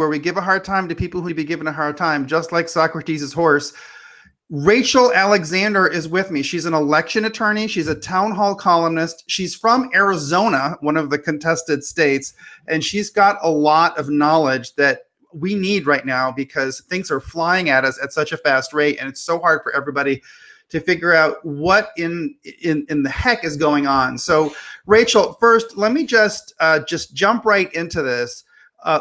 where we give a hard time to people who be given a hard time, just like Socrates' horse. Rachel Alexander is with me. She's an election attorney. She's a town hall columnist. She's from Arizona, one of the contested states, and she's got a lot of knowledge that we need right now because things are flying at us at such a fast rate, and it's so hard for everybody to figure out what in the heck is going on. So, Rachel, first, let me just jump right into this.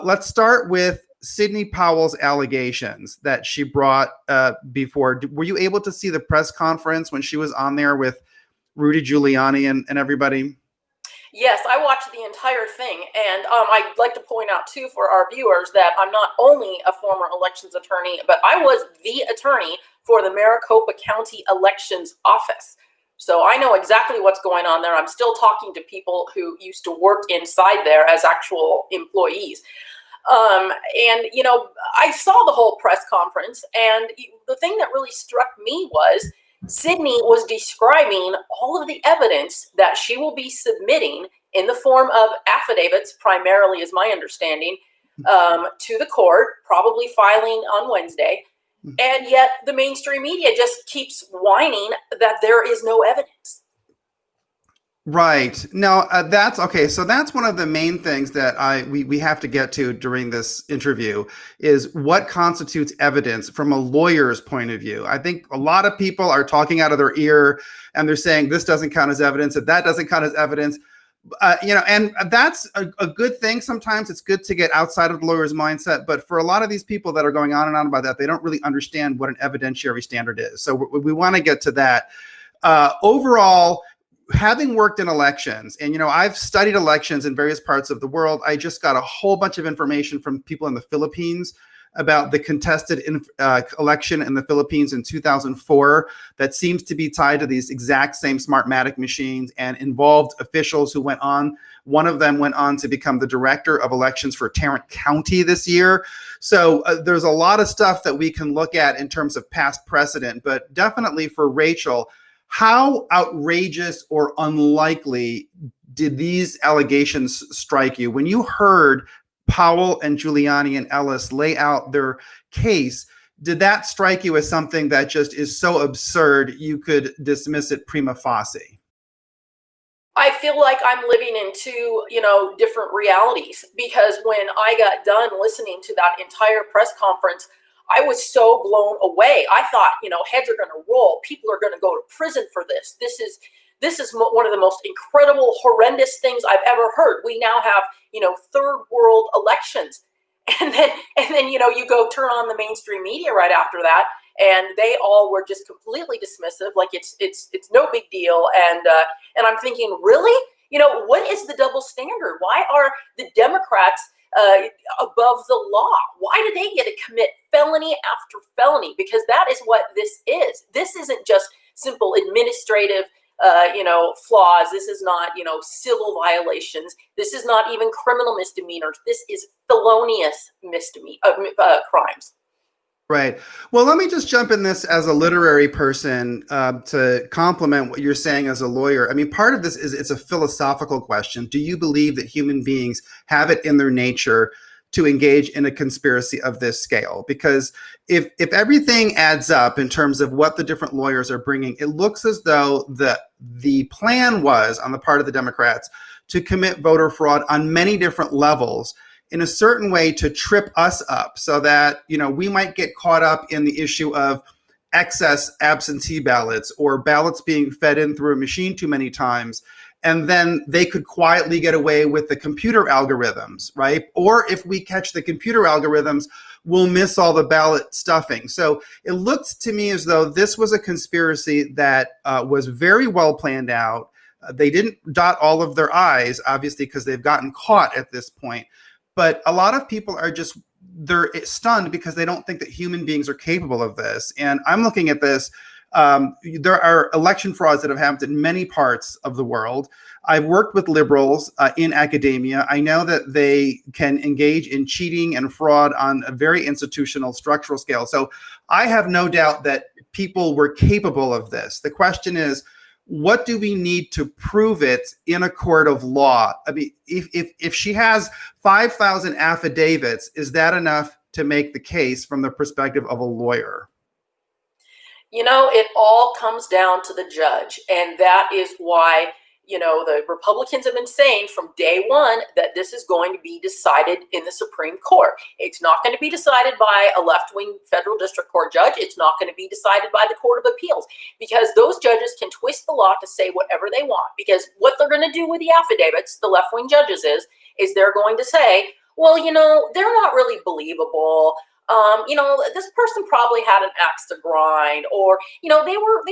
Let's start with Sidney Powell's allegations that she brought before. Were you able to see the press conference when she was on there with Rudy Giuliani and everybody? Yes, I watched the entire thing. And I'd like to point out, too, for our viewers that I'm not only a former elections attorney, but I was the attorney for the Maricopa County Elections office. So I know exactly what's going on there. I'm still talking to people who used to work inside there as actual employees. And, you know, I saw the whole press conference, and the thing that really struck me was Sidney was describing all of the evidence that she will be submitting in the form of affidavits, primarily is my understanding, to the court, probably filing on Wednesday. And yet the mainstream media just keeps whining that there is no evidence. Right. Now, that's okay. So that's one of the main things that we have to get to during this interview is what constitutes evidence from a lawyer's point of view. I think a lot of people are talking out of their ear and they're saying this doesn't count as evidence, that doesn't count as evidence. You know, and that's a good thing. Sometimes it's good to get outside of the lawyer's mindset. But for a lot of these people that are going on and on about that, they don't really understand what an evidentiary standard is. So we want to get to that. Overall, having worked in elections, and, you know, I've studied elections in various parts of the world. I just got a whole bunch of information from people in the Philippines about the contested election in the Philippines in 2004 that seems to be tied to these exact same Smartmatic machines and involved officials who went on. One of them went on to become the director of elections for Tarrant County this year. So there's a lot of stuff that we can look at in terms of past precedent, but definitely for Rachel, how outrageous or unlikely did these allegations strike you? When you heard Powell and Giuliani and Ellis lay out their case, did that strike you as something that just is so absurd you could dismiss it prima facie? I feel like I'm living in two, you know, different realities, because when I got done listening to that entire press conference, I was so blown away. I thought, you know, heads are going to roll. People are going to go to prison for this. This is one of the most incredible, horrendous things I've ever heard. We now have, you know, third world elections. And then, you know, you go turn on the mainstream media right after that, and they all were just completely dismissive, like it's no big deal. And I'm thinking, really? You know, what is the double standard? Why are the Democrats above the law? Why do they get to commit felony after felony? Because that is what this is. This isn't just simple administrative you know, flaws. This is not, you know, civil violations. This is not even criminal misdemeanors. This is felonious crimes. Right. Well, let me just jump in this as a literary person to complement what you're saying as a lawyer. I mean, part of this is it's a philosophical question. Do you believe that human beings have it in their nature to engage in a conspiracy of this scale? Because if everything adds up in terms of what the different lawyers are bringing, it looks as though the plan was on the part of the Democrats to commit voter fraud on many different levels in a certain way to trip us up so that, you know, we might get caught up in the issue of excess absentee ballots or ballots being fed in through a machine too many times. And then they could quietly get away with the computer algorithms, right? Or if we catch the computer algorithms, we'll miss all the ballot stuffing. So it looks to me as though this was a conspiracy that was very well planned out. They didn't dot all of their I's, obviously, because they've gotten caught at this point. But a lot of people are just, they're stunned because they don't think that human beings are capable of this. And I'm looking at this. There are election frauds that have happened in many parts of the world. I've worked with liberals in academia. I know that they can engage in cheating and fraud on a very institutional, structural scale. So I have no doubt that people were capable of this. The question is, what do we need to prove it in a court of law? I mean, if she has 5,000 affidavits, is that enough to make the case from the perspective of a lawyer? It all comes down to the judge. And that is why, the Republicans have been saying from day one that this is going to be decided in the Supreme Court. It's not going to be decided by a left-wing federal district court judge. It's not going to be decided by the Court of Appeals, because those judges can twist the law to say whatever they want. Because what they're going to do with the affidavits, the left-wing judges, is they're going to say, well, they're not really believable. This person probably had an axe to grind, or, they were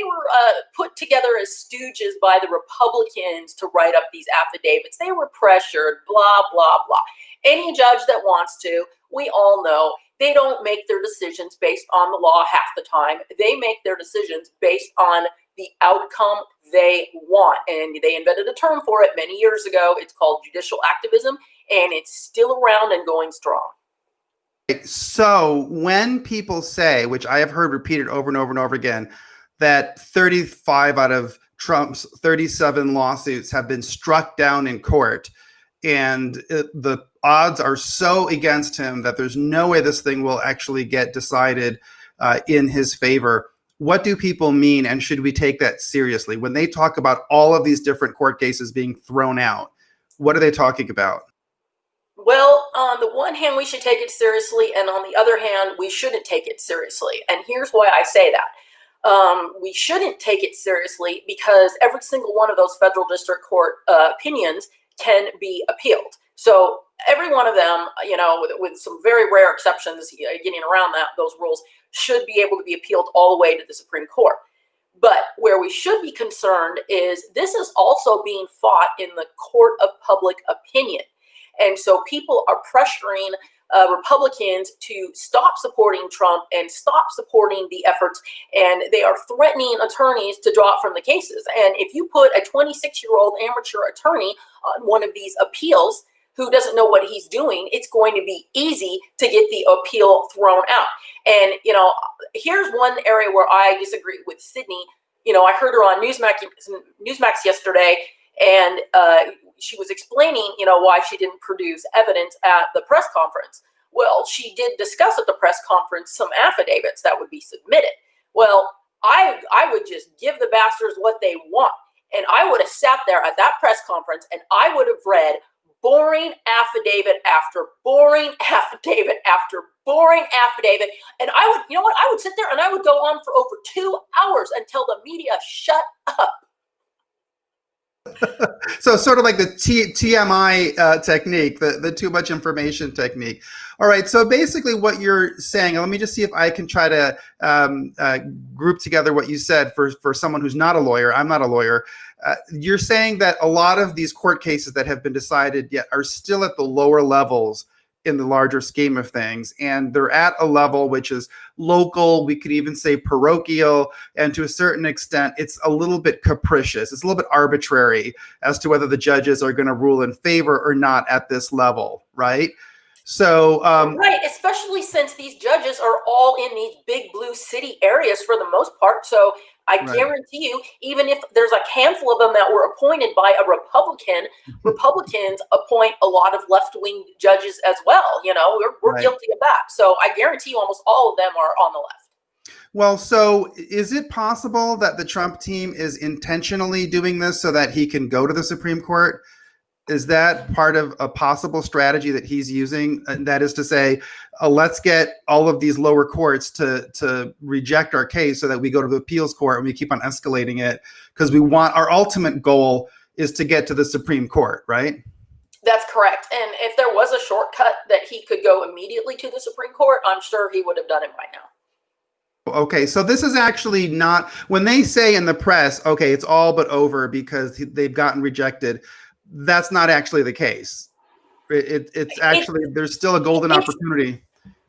put together as stooges by the Republicans to write up these affidavits. They were pressured, blah, blah, blah. Any judge that wants to, we all know, they don't make their decisions based on the law half the time. They make their decisions based on the outcome they want. And they invented a term for it many years ago. It's called judicial activism, and it's still around and going strong. So when people say, which I have heard repeated over and over and over again, that 35 out of Trump's 37 lawsuits have been struck down in court, and the odds are so against him that there's no way this thing will actually get decided in his favor. What do people mean, and should we take that seriously? When they talk about all of these different court cases being thrown out, what are they talking about? Well, on the one hand, we should take it seriously, and on the other hand, we shouldn't take it seriously. And here's why I say that. We shouldn't take it seriously because every single one of those federal district court opinions can be appealed. So every one of them, with some very rare exceptions, getting around those rules, should be able to be appealed all the way to the Supreme Court. But where we should be concerned is this is also being fought in the court of public opinion. And so people are pressuring Republicans to stop supporting Trump and stop supporting the efforts, and they are threatening attorneys to draw from the cases. And if you put a 26-year-old amateur attorney on one of these appeals who doesn't know what he's doing, it's going to be easy to get the appeal thrown out. And, here's one area where I disagree with Sidney. I heard her on Newsmax yesterday, and she was explaining, why she didn't produce evidence at the press conference. Well, she did discuss at the press conference some affidavits that would be submitted. Well, I would just give the bastards what they want. And I would have sat there at that press conference and I would have read boring affidavit after boring affidavit after boring affidavit. And I would, I would sit there and I would go on for over 2 hours until the media shut up. So sort of like the TMI technique, the too much information technique. All right. So basically what you're saying, let me just see if I can try to group together what you said for someone who's not a lawyer. I'm not a lawyer. You're saying that a lot of these court cases that have been decided yet are still at the lower levels in the larger scheme of things. And they're at a level which is local, we could even say parochial, and to a certain extent, it's a little bit capricious. It's a little bit arbitrary as to whether the judges are going to rule in favor or not at this level, right? So, right, especially since these judges are all in these big blue city areas for the most part. So I guarantee you, even if there's a handful of them that were appointed by a Republican, Republicans appoint a lot of left-wing judges as well. We're guilty of that. So I guarantee you almost all of them are on the left. Well, so is it possible that the Trump team is intentionally doing this so that he can go to the Supreme Court? Is that part of a possible strategy that he's using? And that is to say, let's get all of these lower courts to reject our case so that we go to the appeals court and we keep on escalating it because our ultimate goal is to get to the Supreme Court, right? That's correct. And if there was a shortcut that he could go immediately to the Supreme Court, I'm sure he would have done it by now. Okay, so this is actually not, when they say in the press, okay, it's all but over because they've gotten rejected, that's not actually the case. It's actually, there's still a golden opportunity.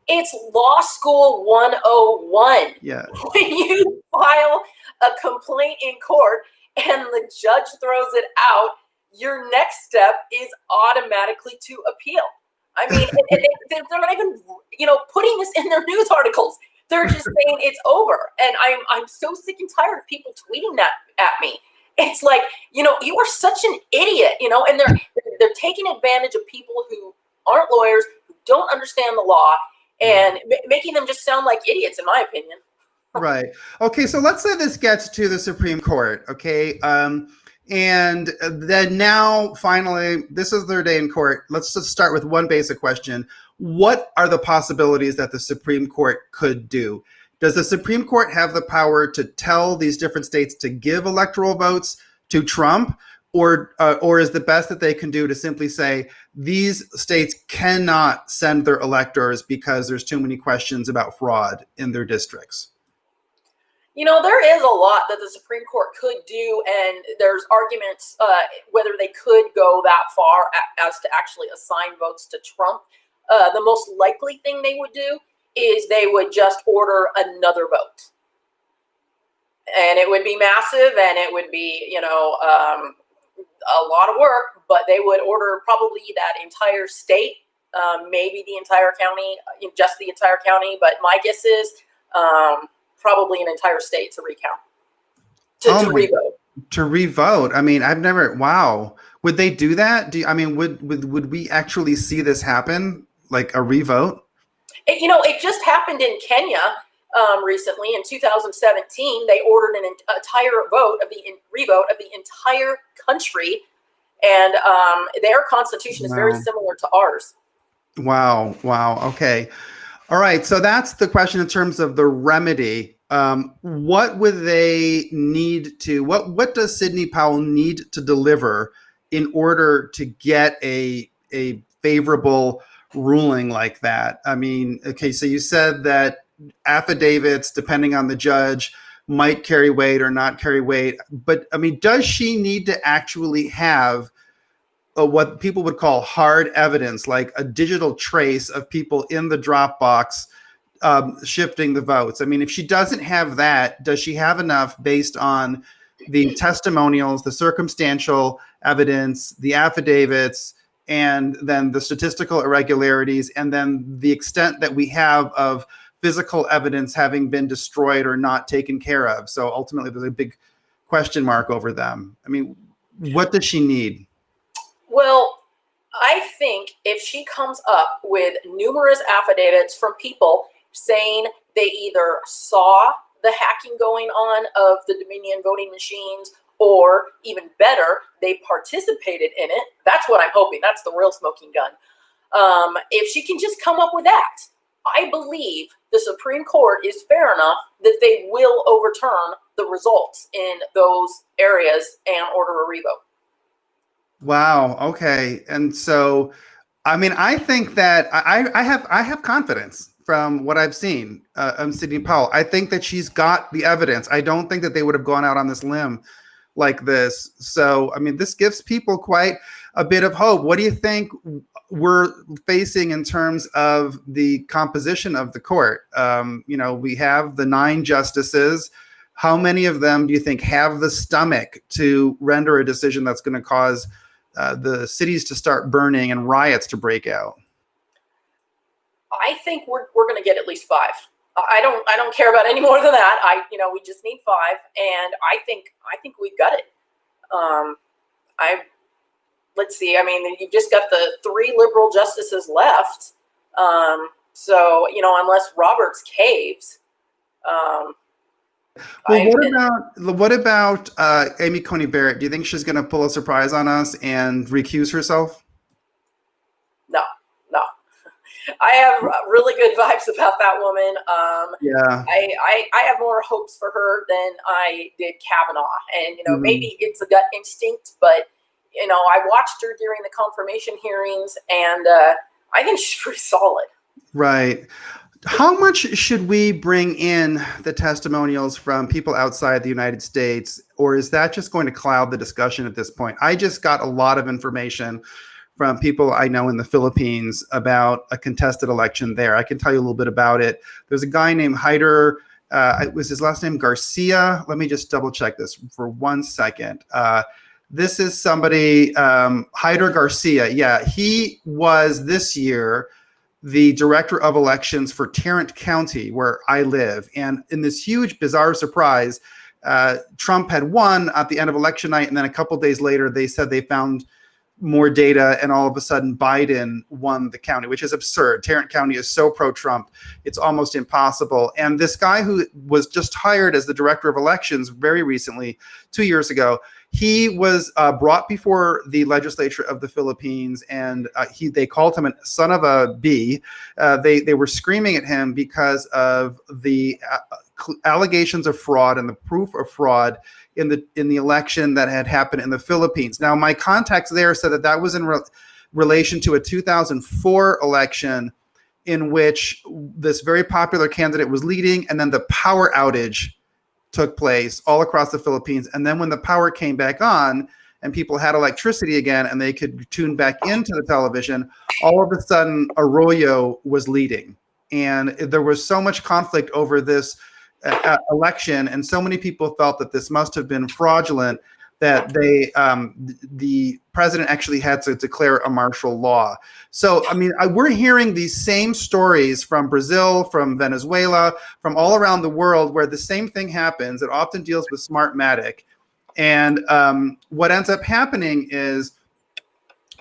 It's law school 101. Yeah. When you file a complaint in court and the judge throws it out, your next step is automatically to appeal. I mean, they're not even, putting this in their news articles. They're just saying it's over. And I'm so sick and tired of people tweeting that at me. It's like, you are such an idiot, and they're taking advantage of people who aren't lawyers, who don't understand the law, and making them just sound like idiots, in my opinion. Right. Okay. So let's say this gets to the Supreme Court. Okay. And then now, finally, this is their day in court. Let's just start with one basic question. What are the possibilities that the Supreme Court could do? Does the Supreme Court have the power to tell these different states to give electoral votes to Trump? Or is the best that they can do to simply say these states cannot send their electors because there's too many questions about fraud in their districts? There is a lot that the Supreme Court could do, and there's arguments whether they could go that far as to actually assign votes to Trump. The most likely thing they would do is they would just order another vote. And it would be massive, and it would be, a lot of work, but they would order probably that entire state, maybe the entire county, just the entire county. But my guess is probably an entire state to recount, to revote. To revote. I mean, I've never. Wow, would they do that? Would we actually see this happen, like a revote? It just happened in Kenya recently in 2017. They ordered an entire revote of the entire country, and their constitution is very similar to ours. Wow. Okay. All right. So that's the question in terms of the remedy. What would they need to? What does Sidney Powell need to deliver in order to get a favorable ruling like that? I mean, okay. So you said that affidavits, depending on the judge, might carry weight or not carry weight. But I mean, does she need to actually have what people would call hard evidence, like a digital trace of people in the drop box shifting the votes? I mean, if she doesn't have that, does she have enough based on the testimonials, the circumstantial evidence, the affidavits, and then the statistical irregularities, and then the extent that we have of physical evidence having been destroyed or not taken care of? So ultimately, there's a big question mark over them. I mean, what does she need? Well, I think if she comes up with numerous affidavits from people saying they either saw the hacking going on of the Dominion voting machines, or even better, they participated in it. That's what I'm hoping. That's the real smoking gun. If she can just come up with that, I believe the Supreme Court is fair enough that they will overturn the results in those areas and order a revote. Wow. Okay. And so, I mean, I think that I have confidence from what I've seen Sidney Powell. I think that she's got the evidence. I don't think that they would have gone out on this limb like this. So, I mean, this gives people quite a bit of hope. What do you think we're facing in terms of the composition of the court? We have the 9 justices. How many of them do you think have the stomach to render a decision that's going to cause the cities to start burning and riots to break out? I think we're going to get at least 5. I don't care about any more than that. We just need 5, and I think we've got it. Let's see. I mean, you've just got the 3 liberal justices left. So unless Roberts caves. What about Amy Coney Barrett? Do you think she's going to pull a surprise on us and recuse herself? No. I have really good vibes about that woman. Yeah. I have more hopes for her than I did Kavanaugh. And, maybe it's a gut instinct, but, I watched her during the confirmation hearings, and I think she's pretty solid. Right. How much should we bring in the testimonials from people outside the United States, or is that just going to cloud the discussion at this point? I just got a lot of information from people I know in the Philippines about a contested election there. I can tell you a little bit about it. There's a guy named Hyder. Was his last name Garcia? Let me just double check this for 1 second. This is somebody, Hyder Garcia. Yeah, he was this year the director of elections for Tarrant County, where I live. And in this huge, bizarre surprise, Trump had won at the end of election night, and then a couple days later, they said they found more data, and all of a sudden Biden won the county, which is absurd. Tarrant County is so pro-Trump, it's almost impossible. And this guy who was just hired as the director of elections very recently, 2 years ago, he was brought before the legislature of the Philippines, and they called him a son of a bee. They were screaming at him because of the allegations of fraud and the proof of fraud in the election that had happened in the Philippines. Now, my contacts there said that was in relation to a 2004 election in which this very popular candidate was leading, and then the power outage took place all across the Philippines. And then when the power came back on and people had electricity again and they could tune back into the television, all of a sudden Arroyo was leading. And there was so much conflict over this election, and so many people felt that this must have been fraudulent that the president actually had to declare a martial law. So, I mean, we're hearing these same stories from Brazil, from Venezuela, from all around the world where the same thing happens. It often deals with Smartmatic. And what ends up happening is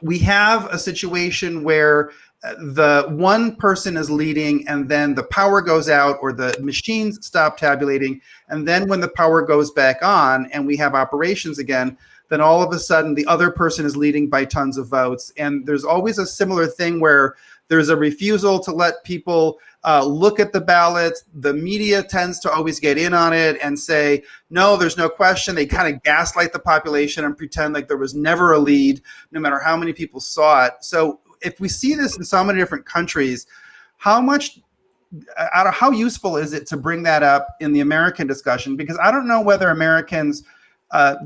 we have a situation where the one person is leading, and then the power goes out or the machines stop tabulating. And then when the power goes back on and we have operations again, then all of a sudden the other person is leading by tons of votes. And there's always a similar thing where there's a refusal to let people look at the ballots. The media tends to always get in on it and say, no, there's no question. They kind of gaslight the population and pretend like there was never a lead, no matter how many people saw it. So if we see this in so many different countries, how useful is it to bring that up in the American discussion? Because I don't know whether Americans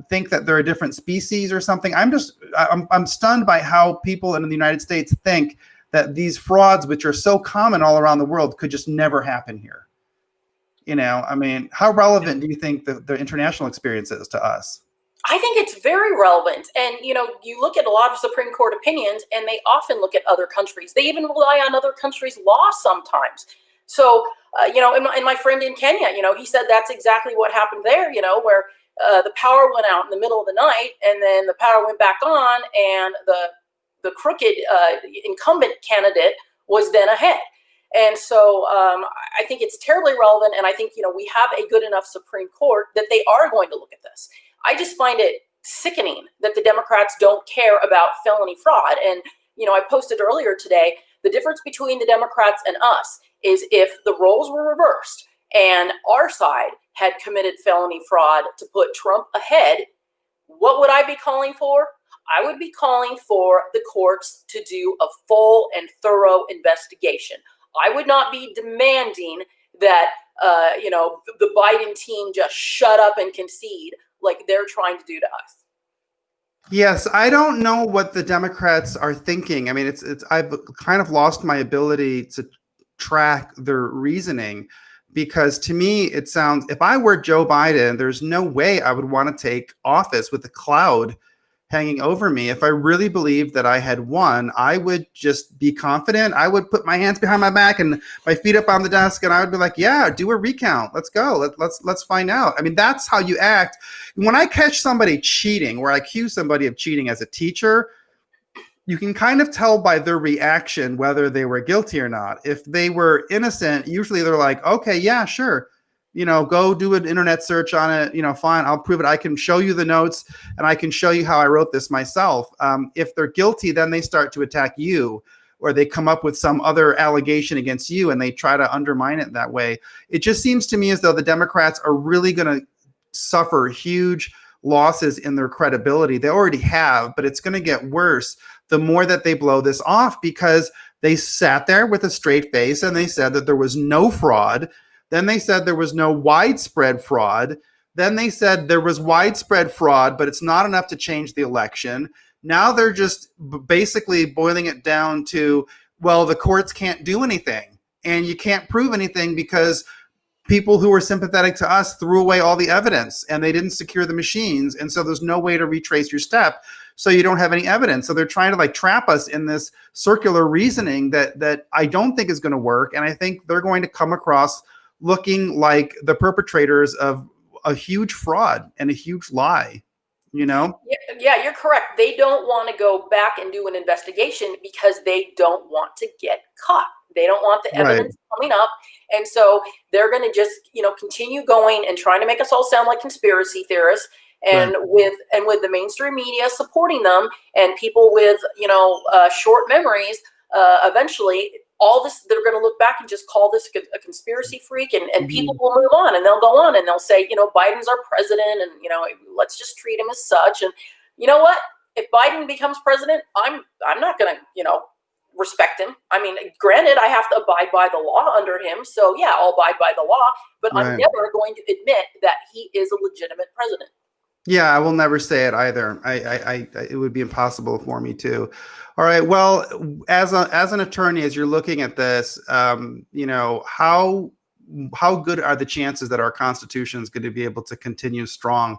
think that they're a different species or something. I'm stunned by how people in the United States think that these frauds, which are so common all around the world, could just never happen here. You know, I mean, how relevant do you think the international experience is to us? I think it's very relevant. And, you know, you look at a lot of Supreme Court opinions and they often look at other countries. They even rely on other countries' law sometimes. So, you know, and my friend in Kenya, you know, he said that's exactly what happened there, you know, where the power went out in the middle of the night and then the power went back on, and the crooked incumbent candidate was then ahead. And so I think it's terribly relevant. And I think, you know, we have a good enough Supreme Court that they are going to look at this. I just find it sickening that the Democrats don't care about felony fraud. And, you know, I posted earlier today, the difference between the Democrats and us is if the roles were reversed and our side had committed felony fraud to put Trump ahead, what would I be calling for? I would be calling for the courts to do a full and thorough investigation. I would not be demanding that, you know, the Biden team just shut up and concede like they're trying to do to us. Yes, I don't know what the Democrats are thinking. I mean, I've kind of lost my ability to track their reasoning, because to me, it sounds, if I were Joe Biden, there's no way I would want to take office with a cloud hanging over me. If I really believed that I had won, I would just be confident. I would put my hands behind my back and my feet up on the desk, and I would be like, yeah, do a recount. Let's go. Let's find out. I mean, that's how you act. When I catch somebody cheating, or I accuse somebody of cheating as a teacher, you can kind of tell by their reaction whether they were guilty or not. If they were innocent, usually they're like, okay, yeah, sure. You know, go do an internet search on it. You know, fine, I'll prove it. I can show you the notes and I can show you how I wrote this myself. If they're guilty, then they start to attack you, or they come up with some other allegation against you and they try to undermine it that way. It just seems to me as though the Democrats are really going to suffer huge losses in their credibility. They already have, but it's going to get worse the more that they blow this off, because they sat there with a straight face and they said that there was no fraud. Then they said there was no widespread fraud. Then they said there was widespread fraud, but it's not enough to change the election. Now they're just basically boiling it down to, well, the courts can't do anything. And you can't prove anything because people who were sympathetic to us threw away all the evidence and they didn't secure the machines. And so there's no way to retrace your step. So you don't have any evidence. So they're trying to like trap us in this circular reasoning that I don't think is going to work. And I think they're going to come across looking like the perpetrators of a huge fraud and a huge lie, you know? Yeah, you're correct. They don't want to go back and do an investigation because they don't want to get caught. They don't want the Right. evidence coming up. And so they're going to just, continue going and trying to make us all sound like conspiracy theorists. And Right. with the mainstream media supporting them and people with, short memories, eventually all this, they're going to look back and just call this a conspiracy freak, and people will move on and they'll go on and they'll say, Biden's our president, and, let's just treat him as such. And you know what? If Biden becomes president, I'm not going to, respect him. I mean, granted, I have to abide by the law under him. So yeah, I'll abide by the law, but I'm never going to admit that he is a legitimate president. Yeah, I will never say it either. It would be impossible for me to. All right. Well, as an attorney, as you're looking at this, how good are the chances that our Constitution is going to be able to continue strong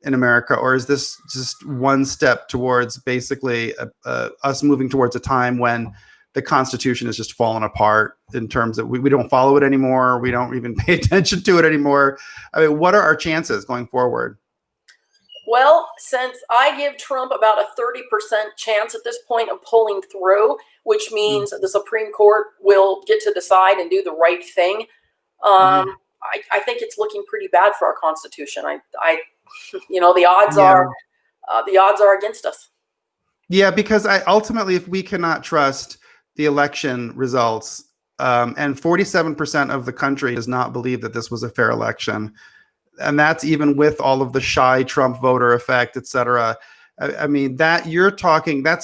in America, or is this just one step towards basically us moving towards a time when the Constitution is just falling apart in terms of we don't follow it anymore, we don't even pay attention to it anymore? I mean, what are our chances going forward? Well, since I give Trump about a 30% chance at this point of pulling through, which means the Supreme Court will get to decide and do the right thing, I think it's looking pretty bad for our Constitution. The odds are against us. Yeah, because ultimately, if we cannot trust the election results, and 47% of the country does not believe that this was a fair election, and that's even with all of the shy Trump voter effect, et cetera. I mean, that's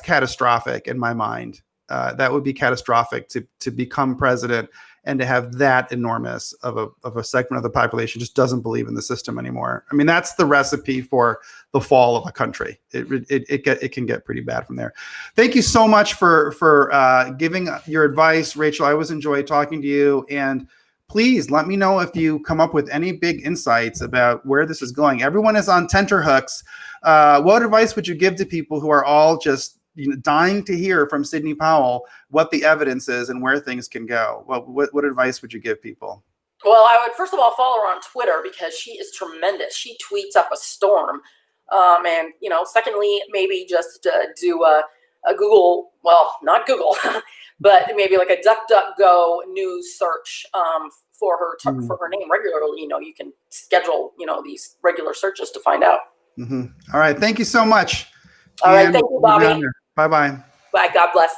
catastrophic in my mind. That would be catastrophic to become president and to have that enormous of a segment of the population just doesn't believe in the system anymore. I mean, that's the recipe for the fall of a country. It can get pretty bad from there. Thank you so much for giving your advice, Rachel. I always enjoy talking to you, and please let me know if you come up with any big insights about where this is going. Everyone is on tenterhooks. What advice would you give to people who are all just dying to hear from Sidney Powell what the evidence is and where things can go? What advice would you give people? Well, I would first of all follow her on Twitter because she is tremendous. She tweets up a storm. And secondly, maybe just do a Google, well, not Google, but maybe like a DuckDuckGo news search for her name regularly. You can schedule these regular searches to find out. All right, thank you so much. All right, thank you, Bobby. Bye-bye. Bye. God bless.